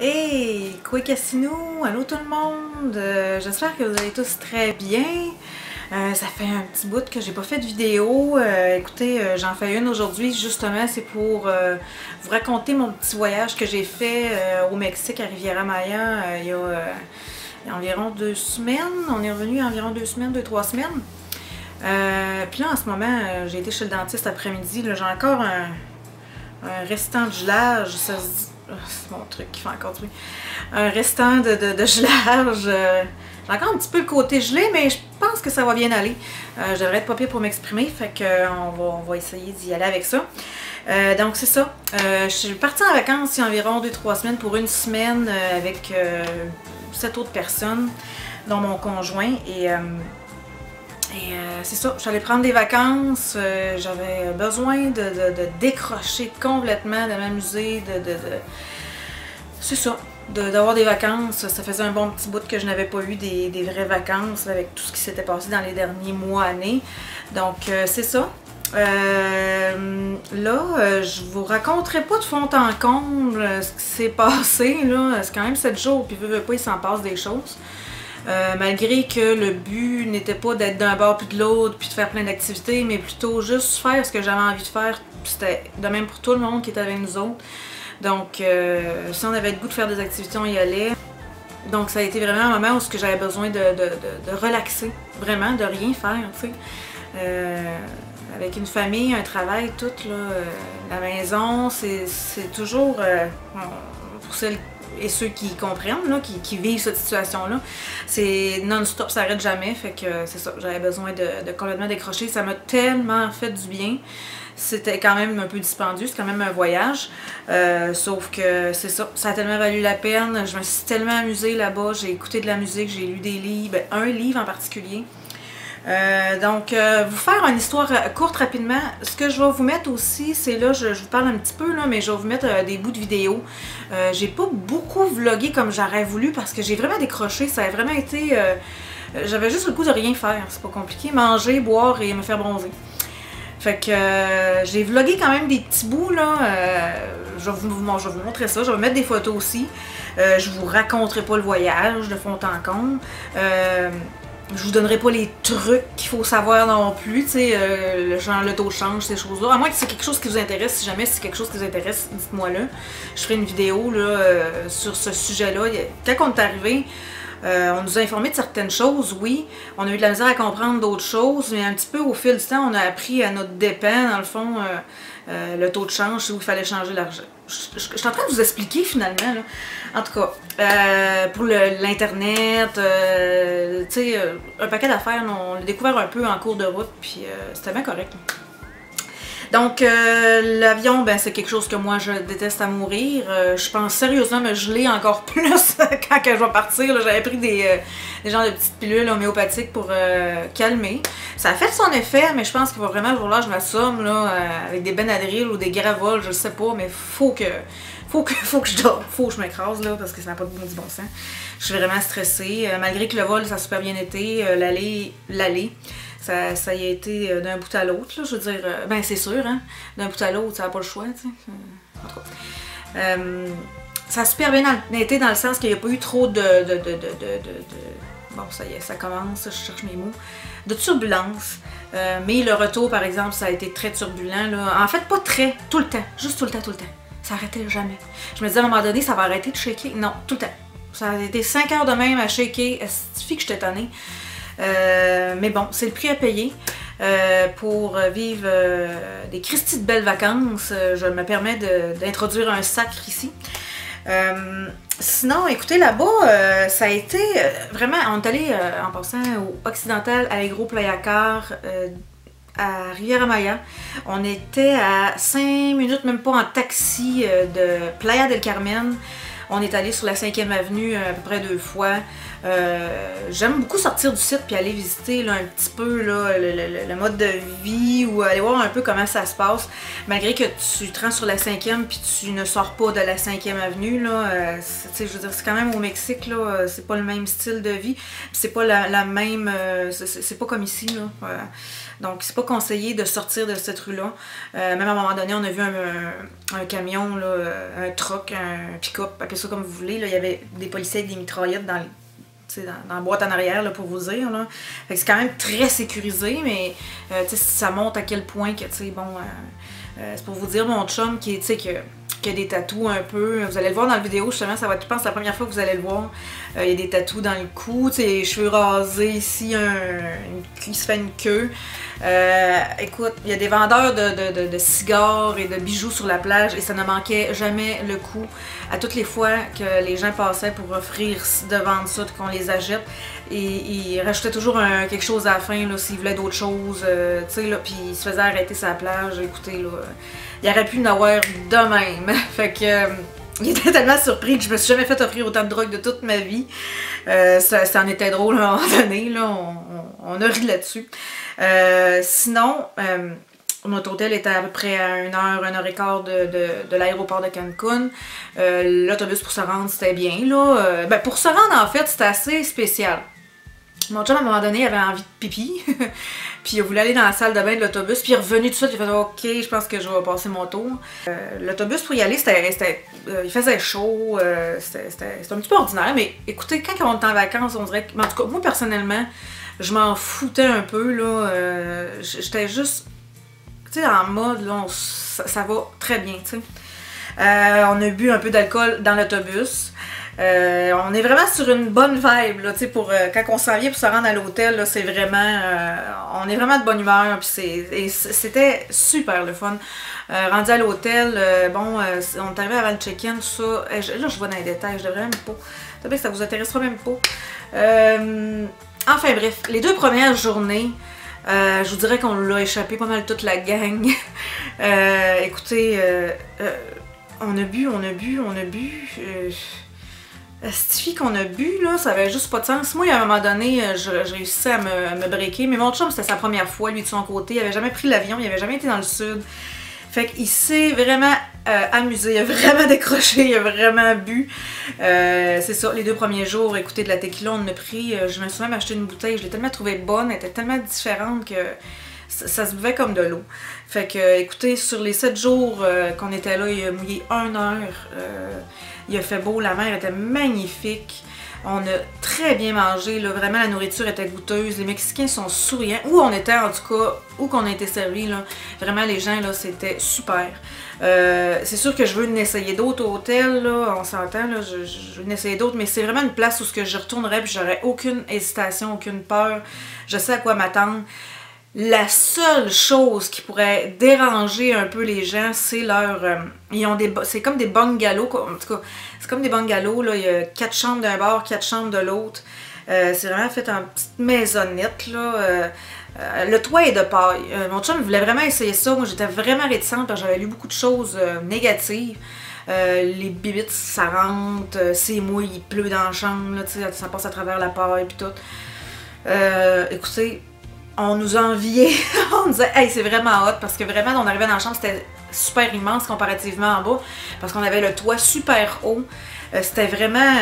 Hey, Kwekasinou, allô tout le monde, j'espère que vous allez tous très bien. Ça fait un petit bout que j'ai pas fait de vidéo. Écoutez, j'en fais une aujourd'hui, justement, c'est pour vous raconter mon petit voyage que j'ai fait au Mexique, à Riviera Maya, il y a environ 2 semaines. On est revenu environ 2 semaines, 2-3 semaines. Puis là, en ce moment, j'ai été chez le dentiste après-midi. J'ai encore un restant de gelage, ça se dit. Oh, c'est mon truc qui fait encore du bruit. Un restant de gelage. J'ai encore un petit peu le côté gelé, mais je pense que ça va bien aller. Je devrais être pas pire pour m'exprimer, fait qu'on va essayer d'y aller avec ça. Donc c'est ça. Je suis partie en vacances il y a environ 2-3 semaines pour une semaine avec 7 autres personnes, dont mon conjoint. Et c'est ça, j'allais prendre des vacances, j'avais besoin de décrocher complètement, de m'amuser, c'est ça, d'avoir des vacances. Ça faisait un bon petit bout que je n'avais pas eu des vraies vacances avec tout ce qui s'était passé dans les derniers mois, années. Donc c'est ça. Là, je vous raconterai pas de fond en comble ce qui s'est passé, là. C'est quand même 7 jours, puis veut pas, il s'en passe des choses. Malgré que le but n'était pas d'être d'un bord puis de l'autre puis de faire plein d'activités, mais plutôt juste faire ce que j'avais envie de faire. C'était de même pour tout le monde qui était avec nous autres. Donc, si on avait le goût de faire des activités, on y allait. Donc, ça a été vraiment un moment où j'avais besoin de relaxer, vraiment, de rien faire, tu sais. Avec une famille, un travail, tout, là, la maison, c'est toujours, pour celles et ceux qui comprennent, là, qui vivent cette situation-là, c'est non-stop, ça n'arrête jamais, fait que c'est ça, j'avais besoin de complètement décrocher, ça m'a tellement fait du bien. C'était quand même un peu dispendieux, c'est quand même un voyage, sauf que c'est ça, ça a tellement valu la peine, je me suis tellement amusée là-bas, j'ai écouté de la musique, j'ai lu des livres, un livre en particulier. Donc, vous faire une histoire courte rapidement. Ce que je vais vous mettre aussi, c'est là, je vous parle un petit peu, là, mais je vais vous mettre des bouts de vidéos. J'ai pas beaucoup vlogué comme j'aurais voulu parce que j'ai vraiment décroché. Ça a vraiment été... j'avais juste le goût de rien faire. C'est pas compliqué. Manger, boire et me faire bronzer. Fait que j'ai vlogué quand même des petits bouts, là. Je vais vous montrer ça. Je vais mettre des photos aussi. Je vous raconterai pas le voyage de fond en comble. Je vous donnerai pas les trucs qu'il faut savoir non plus, tu sais, genre le taux de change, ces choses-là. À moins que c'est quelque chose qui vous intéresse, si jamais c'est quelque chose qui vous intéresse, dites-moi là. Je ferai une vidéo là, sur ce sujet-là. Quand on est arrivé, on nous a informé de certaines choses, oui. On a eu de la misère à comprendre d'autres choses, mais un petit peu au fil du temps, on a appris à notre dépens, dans le fond, le taux de change, c'est où il fallait changer l'argent. Je suis en train de vous expliquer finalement, là. En tout cas, pour l'internet, tu sais, un paquet d'affaires, on l'a découvert un peu en cours de route, puis c'était bien correct. Donc, l'avion, ben, c'est quelque chose que moi, je déteste à mourir. Je pense sérieusement me geler encore plus quand que je vais partir. J'avais pris des genres de petites pilules homéopathiques pour calmer. Ça a fait son effet, mais je pense qu'il va vraiment vouloir que je m'assomme avec des Benadryl ou des Gravol, je sais pas, mais faut que je dors, faut que je m'écrase là, parce que ça n'a pas de bon sens. Je suis vraiment stressée. Malgré que le vol, ça a super bien été, l'aller, ça y a été d'un bout à l'autre, je veux dire, ben c'est sûr, hein, d'un bout à l'autre, ça n'a pas le choix, tu sais. En tout cas. Ça a super bien été dans le sens qu'il n'y a pas eu trop bon, ça y est, ça commence, je cherche mes mots. De turbulence. Mais le retour, par exemple, ça a été très turbulent, là. En fait, pas très, tout le temps, juste tout le temps. Ça arrêtait jamais. Je me disais à un moment donné, ça va arrêter de shaker. Non, tout le temps. Ça a été 5 heures de même à shaker. Il suffit que j'étais tannée. Mais bon, c'est le prix à payer. Pour vivre des Christy de belles vacances, je me permets d'introduire un sacre ici. Sinon, écoutez, là-bas, ça a été vraiment, on est allé en passant au Occidental Alegro Playa Car à Riviera Maya. On était à 5 minutes, même pas en taxi, de Playa del Carmen. On est allé sur la 5e avenue à peu près 2 fois. J'aime beaucoup sortir du site puis aller visiter là, un petit peu là, le mode de vie ou aller voir un peu comment ça se passe. Malgré que tu te rends sur la 5e puis tu ne sors pas de la 5e avenue, là, je veux dire, c'est quand même au Mexique, là, c'est pas le même style de vie. C'est pas la même. C'est pas comme ici, là. Donc, c'est pas conseillé de sortir de cette rue-là. Même à un moment donné, on a vu un camion, là, un truck, un pick-up, appelez ça comme vous voulez. Là. Il y avait des policiers avec des mitraillettes dans la boîte en arrière, là, pour vous dire. Là. Fait que c'est quand même très sécurisé, mais ça montre à quel point que, bon, c'est pour vous dire, mon chum qui a des tatous un peu. Vous allez le voir dans la vidéo, justement, ça va être, je pense, la première fois que vous allez le voir. Il y a des tatous dans le cou, les cheveux rasés ici, il se fait une queue. Écoute, il y a des vendeurs de cigares et de bijoux sur la plage et ça ne manquait jamais le coup à toutes les fois que les gens passaient pour offrir de vendre ça, qu'on les achète. Et ils rajoutaient toujours quelque chose à la fin s'ils voulaient d'autres choses, puis ils se faisaient arrêter sur la plage. Écoutez, là, il aurait pu en avoir de même. Fait que il était tellement surpris que je me suis jamais fait offrir autant de drogue de toute ma vie. Ça en était drôle à un moment donné, là, on a ri là-dessus. Sinon, notre hôtel était à peu près à 1h de l'aéroport de Cancun. L'autobus pour se rendre, c'était bien, là. Pour se rendre, en fait, c'était assez spécial. Mon chum, à un moment donné, avait envie de pipi. Puis il a voulu aller dans la salle de bain de l'autobus. Puis il est revenu tout de suite. Il a fait « Ok, je pense que je vais passer mon tour. » L'autobus, pour y aller, il faisait chaud. C'était un petit peu ordinaire. Mais écoutez, quand on était en vacances, on dirait que... En tout cas, moi, personnellement, je m'en foutais un peu, là. J'étais juste... Tu sais, en mode, là, ça va très bien, tu sais. On a bu un peu d'alcool dans l'autobus. On est vraiment sur une bonne vibe, là, pour quand on s'en vient pour se rendre à l'hôtel, c'est vraiment... on est vraiment de bonne humeur, puis c'était super le fun. Rendu à l'hôtel, on est arrivé avant le check-in, tout ça. Là, je vois dans les détails, je devrais même pas. Peut-être que ça vous intéressera même pas. Enfin bref, les 2 premières journées, je vous dirais qu'on l'a échappé pas mal toute la gang. Écoutez, on a bu. Cette fille qu'on a bu, là, ça avait juste pas de sens. Moi, à un moment donné, je réussissais à me breaker. Mais mon chum, c'était sa première fois, lui, de son côté. Il avait jamais pris l'avion, il avait jamais été dans le sud. Fait qu'il s'est vraiment amusé, il a vraiment décroché, il a vraiment bu. C'est ça, les 2 premiers jours, écoutez, de la tequila, on en a pris. Je me suis même acheté une bouteille, je l'ai tellement trouvée bonne, elle était tellement différente que ça se buvait comme de l'eau. Fait que, écoutez, sur les 7 jours qu'on était là, il a mouillé 1 heure. Il a fait beau, la mer était magnifique. On a très bien mangé, là, vraiment la nourriture était goûteuse, les Mexicains sont souriants. Où on était en tout cas, où qu'on a été servi, là, vraiment les gens, là, c'était super. C'est sûr que je veux en essayer d'autres hôtels, là, on s'entend, là, je veux en essayer d'autres, mais c'est vraiment une place où je retournerais puis j'aurais aucune hésitation, aucune peur. Je sais à quoi m'attendre. La seule chose qui pourrait déranger un peu les gens, c'est c'est comme des bungalows, en tout cas, c'est comme des bungalows, là, il y a 4 chambres d'un bord, 4 chambres de l'autre. C'est vraiment fait en petite maisonnette, là. Le toit est de paille. Mon chum voulait vraiment essayer ça. Moi, j'étais vraiment réticente parce que j'avais lu beaucoup de choses négatives. Les bibites, ça rentre, c'est mouille, il pleut dans la chambre, là, ça passe à travers la paille et tout. Écoutez, on nous enviait, on disait hey, c'est vraiment hot parce que vraiment on arrivait dans la chambre, c'était super immense comparativement en bas parce qu'on avait le toit super haut. C'était vraiment,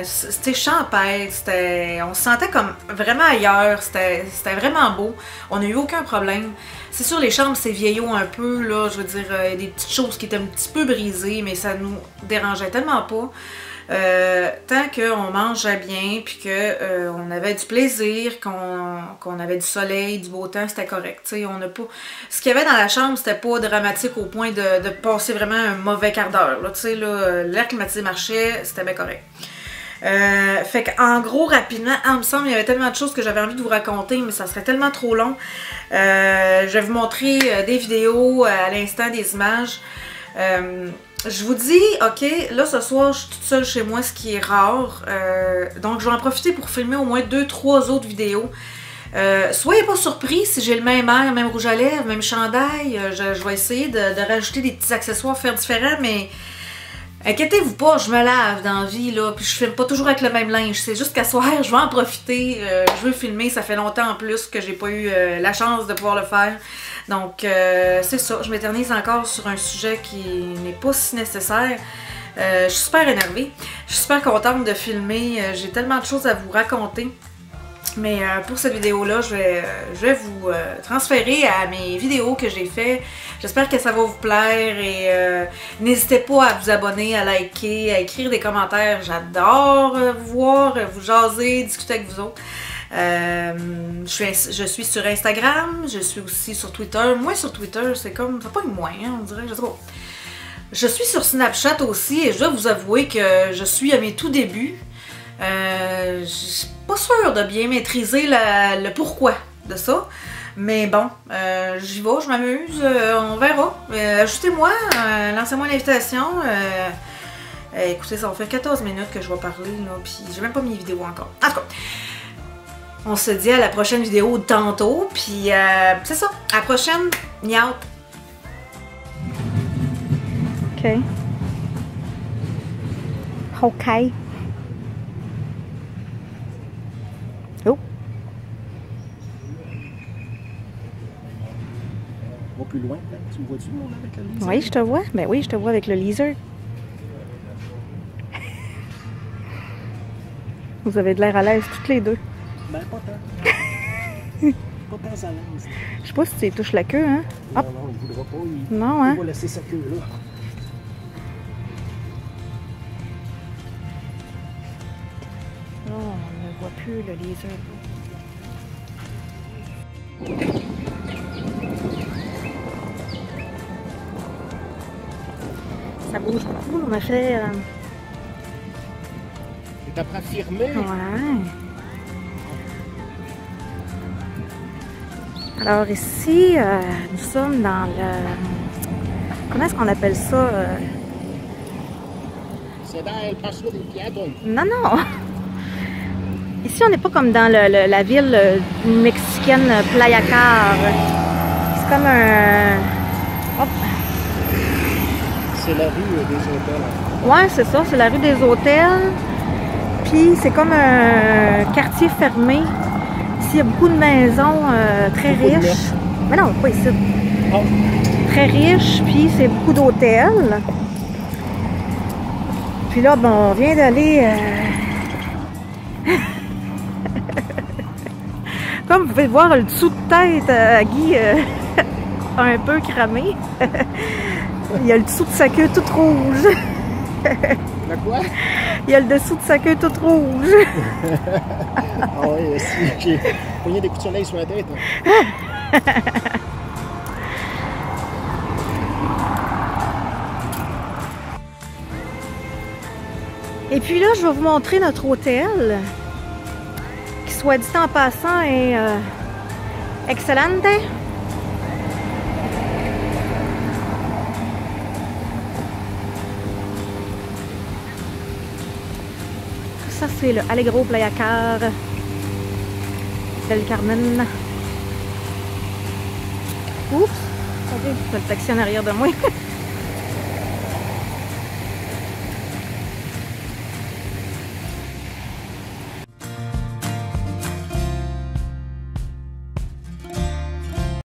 c'était champêtre, on se sentait comme vraiment ailleurs, c'était vraiment beau, on n'a eu aucun problème. C'est sûr les chambres c'est vieillot un peu, là, je veux dire, il y a des petites choses qui étaient un petit peu brisées mais ça nous dérangeait tellement pas. Tant qu'on mangeait bien, puis qu'on avait du plaisir, qu'on avait du soleil, du beau temps, c'était correct. On n'a pas... Ce qu'il y avait dans la chambre, c'était pas dramatique au point de passer vraiment un mauvais quart d'heure. L'air climatisé marchait, c'était bien correct. Fait qu'en gros, rapidement, il me semble, il y avait tellement de choses que j'avais envie de vous raconter, mais ça serait tellement trop long. Je vais vous montrer des vidéos à l'instant, des images. Je vous dis, ok, là ce soir je suis toute seule chez moi, ce qui est rare, donc je vais en profiter pour filmer au moins 2-3 autres vidéos. Soyez pas surpris si j'ai le même air, même rouge à lèvres, même chandail, je vais essayer de rajouter des petits accessoires, faire différents, mais inquiétez-vous pas, je me lave dans la vie, là, puis je filme pas toujours avec le même linge, c'est juste qu'à soir, je vais en profiter, je veux filmer, ça fait longtemps en plus que j'ai pas eu la chance de pouvoir le faire. Donc, c'est ça, je m'éternise encore sur un sujet qui n'est pas si nécessaire. Je suis super énervée, je suis super contente de filmer, j'ai tellement de choses à vous raconter. Mais pour cette vidéo-là, je vais vous transférer à mes vidéos que j'ai fait. J'espère que ça va vous plaire et n'hésitez pas à vous abonner, à liker, à écrire des commentaires. J'adore vous voir, vous jaser, discuter avec vous autres. Je suis sur Instagram, je suis aussi sur Twitter. Moi sur Twitter, c'est comme, ça pas une moins, hein, on dirait, je sais pas. Je suis sur Snapchat aussi et je dois vous avouer que je suis à mes tout débuts. Je suis pas sûre de bien maîtriser le pourquoi de ça. Mais bon, j'y vais, je m'amuse, on verra. Ajoutez-moi, lancez-moi l'invitation. Écoutez, ça va faire 14 minutes que je vais parler, là, puis j'ai même pas mis vidéo encore. En tout cas, on se dit à la prochaine vidéo tantôt, puis c'est ça, à la prochaine, niaut! OK. OK. Oh! On va plus loin, là. Tu me vois-tu, moi, avec le laser? Oui, je te vois. Ben oui, je te vois avec le laser. Vous avez de l'air à l'aise toutes les deux. Ben, pas tant. Pas tant à l'aise. Je sais pas si tu touches la queue, hein? Non, non, il voudra pas. Non, hein? Il va laisser sa queue là. Non, on ne voit plus le laser. Ça bouge beaucoup, on a fait... Tu t'apprends à firmer. Ouais. Alors ici, nous sommes dans le... Comment est-ce qu'on appelle ça? C'est dans le passage des piétons. Non, non! Ici, on n'est pas comme dans la ville mexicaine Playa Car. C'est comme un... Hop. C'est la rue des hôtels. Ouais, c'est ça, c'est la rue des hôtels. Puis c'est comme un quartier fermé. Ici, il y a beaucoup de maisons très riches. Mais non, pas ici. Oh. Très riches, puis c'est beaucoup d'hôtels. Puis là, bon, on vient d'aller... Comme vous pouvez voir, le dessous de tête à Guy un peu cramé. Il y a le dessous de sa queue toute rouge. De quoi? Il y a le dessous de sa queue toute rouge. Ah oui, si, j'ai pogné des coups de soleil sur la tête. Et puis là, je vais vous montrer notre hôtel, qui soit dit en passant est excellente. Ça, c'est le Allegro Playa Car del Carmen. Oups! Attendez, il y a le taxi en arrière de moi.